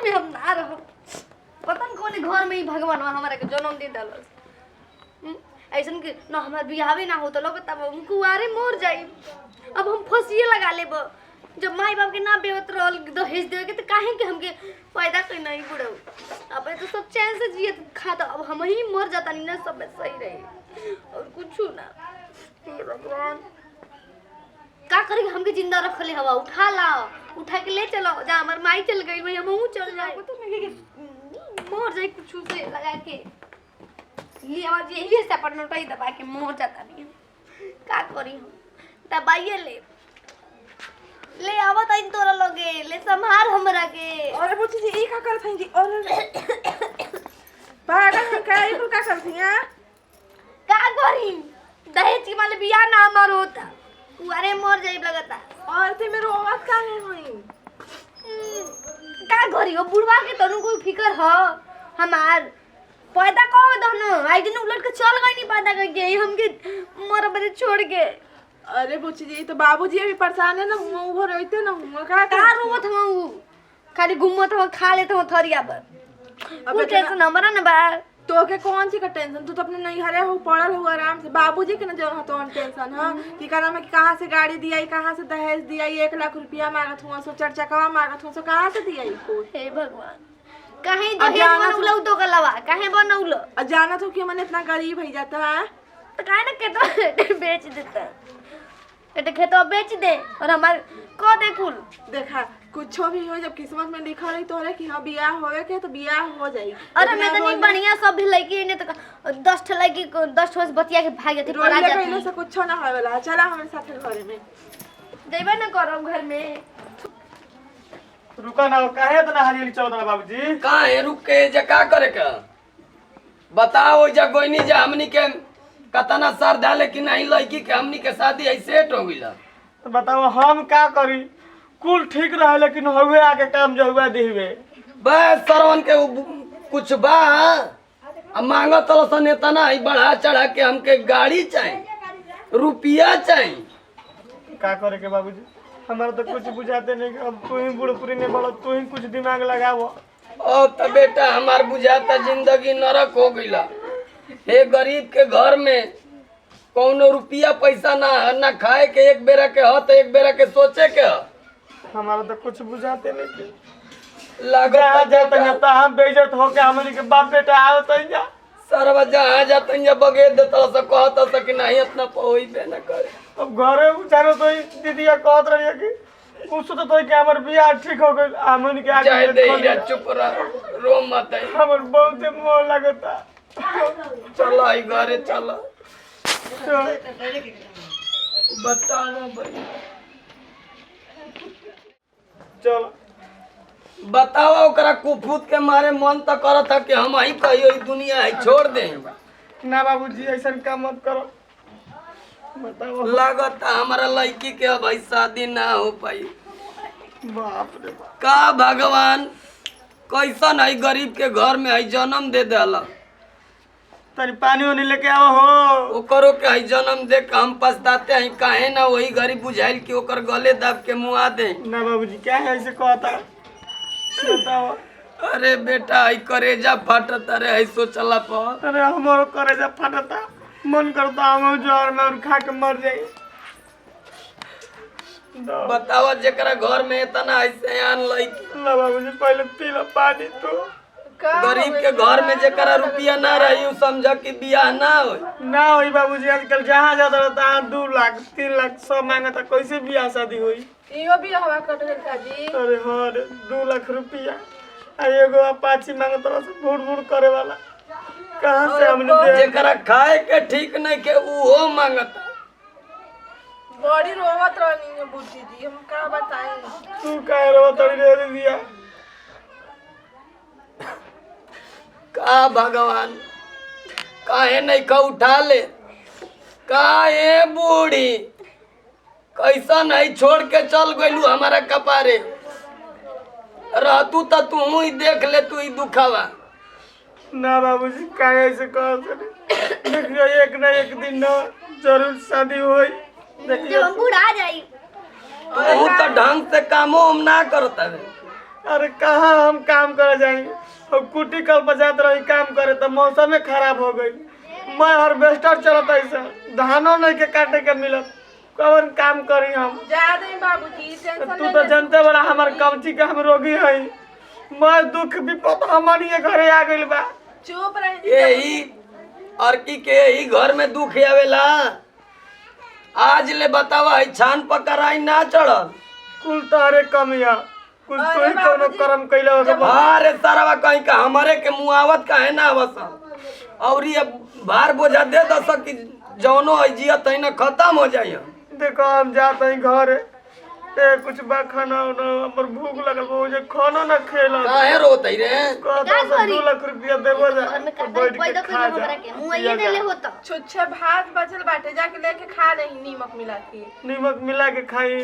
घर में हम ना रहो। पता न कौन घर में ही भगवान हमारा के जन्म दे दल। ऐसा कि न हमार बियाहे ना हो तो लोग तब हम कुआरे मर जाई। अब हम फसिए लगा लेब। जब माई बाप के ना बेवत रहल दहेज देवे के तो काहे के हमके पैदा कई नहीं बुढ़ऊ। अब तो सब चैन से जिए खाता। अब हम ही मर जाता नहीं ना सब सही रही और कुछ ना। हे भगवान का करेंगे हमके जिंदा रख ले हवा उठा लाओ उठा के ले चलो जा हमार माई चल गई मैं हमहू चल जाए तो मर जाए कुछ से लगा के ये आवाज यही से अपन नोटाई दबा के मर जाता नहीं का करी हम दबाइए ले आवत आई तोरा लगे ले संभार हमरा के और बुच्ची जी ई का करत हई जी और पागल है का ई का करत हई का करी दहेज की माले बियाह ना मर होता कुआरे मर जाई लगता और ते मेरो आवाज का है होई का करी हो बुढ़वा के तनु कोई फिकर ह हमार पैदा कहो दहनो आई दिन उलट के चल गई नहीं पैदा करके हमके मर बदे छोड़ के। अरे बुच्ची जी तो बाबूजी भी परेशान है ना मुंह भर रहते ना हुआ का रोवत हम खाली घूमत हम खा लेत हम थरिया पर अब टेंशन हमरा ना बा तो के कौन सी का टेंशन तू तो अपने नहीं हरे हो पड़ल हो आराम से बाबूजी के ना जो तो टेंशन हां कि कहना मैं कहां से गाड़ी दिया कहां से दहेज दिया 1 लाख रुपया मांगत हुआ सो चर्चा मांगत हुआ सो कहां से दिया को हे भगवान काहे दहेज बनौलो तो गलवा काहे बनौलो जाना तो कि मन इतना गरीब हो जाता है तो काहे ना के बेच देता एटे खेतो बेच दे और हमार को देखुल देखा कुछ भी हो जब किस्मत में लिखा रही तो रे कि हां बियाह होवे के तो बियाह हो जाई। अरे मैं तो नहीं बढ़िया सब भी लड़की ने तो 10 ठो लड़की 10 ठो बतिया के भाग जाती पड़ा जाती रोले से कुछ ना होवेला चला हमारे साथ घर में देबे ना करब घर में रुका ना काहे तो ना हरियली चौदह बाबूजी काहे रुक के जे का करे का बताओ जा कोई नहीं जा हमनी के कतना सर डाले कि नहीं लड़की के हमनी के शादी ऐसे हो गइला तो बताओ हम का करी कुल ठीक रहे लेकिन हुए आके काम जो हुआ दिहवे बस सरवन के कुछ बा अब मांगो तो सन इतना ही बढ़ा चढ़ा के हमके गाड़ी चाहिए रुपया चाहिए का करे के बाबूजी हमारा तो कुछ बुझाते नहीं अब तू ही बुढ़पुरी ने बोलो तू ही कुछ दिमाग लगावो अब तो बेटा हमार बुझाता जिंदगी नरक हो गइला हे गरीब के घर में कौनो रुपया पैसा ना खाए के एक बेरा के ह तो एक बेरा के सोचे के ह हमारा तो कुछ बुझाते नहीं लागत जाता हम बेइज्जत होके हमनी के बाप बेटा आओ तो जा सरवा जहाँ जाते हैं बगे देता से कहता से कि नहीं इतना होई बे न करे अब घरे उचारो तो दीदिया कहत रही कि कुछ तो कि हमर बियाह ठीक हो गइल हमनी के चाहे आगे दे या चुप रह रो मत हमर बहुत मोह लगता चलो आई घरे चलो बता ना भाई चलो बताओ ओकरा कुफूत के मारे मन तो करत है कि हम ही कहियो ई दुनिया है छोड़ दे ना बाबूजी ऐसा काम मत करो बताओ लागत हमारा लड़की के भाई शादी ना हो पाई बाप रे बाप का भगवान कैसन है गरीब के घर में है जन्म दे देला तनी पानी वानी लेके आओ हो ओकरो के है जन्म दे के हम पछताते हैं काहे ना वही गरीब बुझाइल कि ओकर गले दब के मुआ दे ना बाबूजी क्या है ऐसे कहता बताओ अरे बेटा है करेजा फटता रे है सोचला पर अरे हमारो करेजा फटता मन करता हम जोर में और खा के मर जाई बतावा जेकरा घर में इतना ऐसे आन लइकी ना बाबूजी पहले पी लो पानी तो गरीब के घर में जेकरा रुपया ना रही उ समझ कि बियाह ना हो ना होई बाबूजी आजकल जहाँ जाता रहता 2 लाख 3 लाख सब मांगता कैसे बियाह शादी होई इहो भी हवा कट गइल का जी अरे हाँ रे 2 लाख रुपया आ एगो अपाची मांगत रहा से भूड़ भूड़ करे वाला कहाँ से हमने दे जेकरा खाए के ठीक नहीं के उहो मांगता बड़ी रोवत रहनी है बुच्ची जी हम का बताएं तू कहे रहो तड़ी रे दिया का भगवान काहे नहीं का उठा ले काहे बूढ़ी कैसा नहीं छोड़ के चल गइलू हमारा कपारे रहतू तो तू ही देख ले तू ही दुखावा ना बाबूजी काहे ऐसे कह देखियो एक ना एक दिन ना जरूर शादी होई देखियो जब हम बूढ़ा जाई तू तो ढंग से कामो हम ना करता है अरे कहाँ हम काम करे जाई और कुटी कल पर जात रही काम करे तो मौसम खराब हो गई। मैं हार्वेस्टर चलत ऐसा धानों नहीं के काटे के मिलत कौन काम करी हम। ज्यादा ही बाबूजी टेंशन तू तो जानते बड़ा हमार कमची के हम रोगी है। मैं दुख विपद हमारी घरे आ गइल बा। चुप रही यही अरकी के यही घर में दुख आवेला। आज ले बतावा है छान पकड़ाई ना चढ़ल कुल तारे कमिया कुछ तो ही कोनो कर्म कैले हो के अरे सारा कहीं का हमारे के मुआवत का है ना बस और ये भार बोझा दे दस कि जौनो है जियत है ना खत्म हो जाए। देखो हम जाते हैं घर कुछ बा खाना उना हमर भूख लगल बा जे खाना ना खेला काहे रोतई रे कहता से 2 लाख रुपया देबो जा घर में तो कटा बैठ पैदा के कर खा जा। हमरा के मुंह ये देले होता। छुच्छे भात बचल बाटे जाके लेके खा रही नीमक मिला के। नीमक मिला के खाई।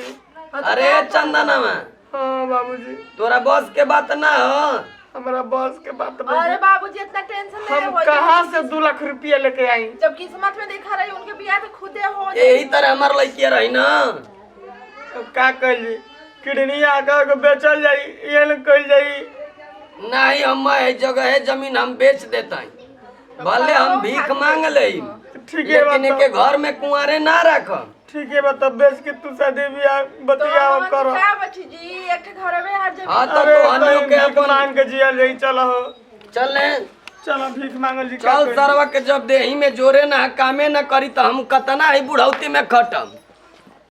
अरे चंदना में हाँ बाबूजी तोरा बस के बात ना हो। हमारा बॉस के बात अरे बाबूजी इतना टेंशन नहीं हम हो कहाँ से 2 लाख रुपया लेके आई। जब किस्मत में देखा रही उनके बियाह तो खुदे हो यही तरह हमार लड़किया रही ना तो का कइली किडनी आकर के बेचल जाई ये न कइल जाई। नहीं हम है जगह है जमीन हम बेच देता है भले हम भीख मांग ले ठीक है लेकिन बात के घर में कुंवारे ना रखम। ठीक है बता बेच के तू शादी बियाह बतिया करो। क्या बची जी एक घर में हर जगह हाँ तो अरे हनियों के भीख अपन मांग के जिया जाई चलो हो चले चलो भीख मांगल जी चल सरवा के जब देही में जोरे ना कामे ना करी तो हम कतना ही बुढ़ौती में खटम।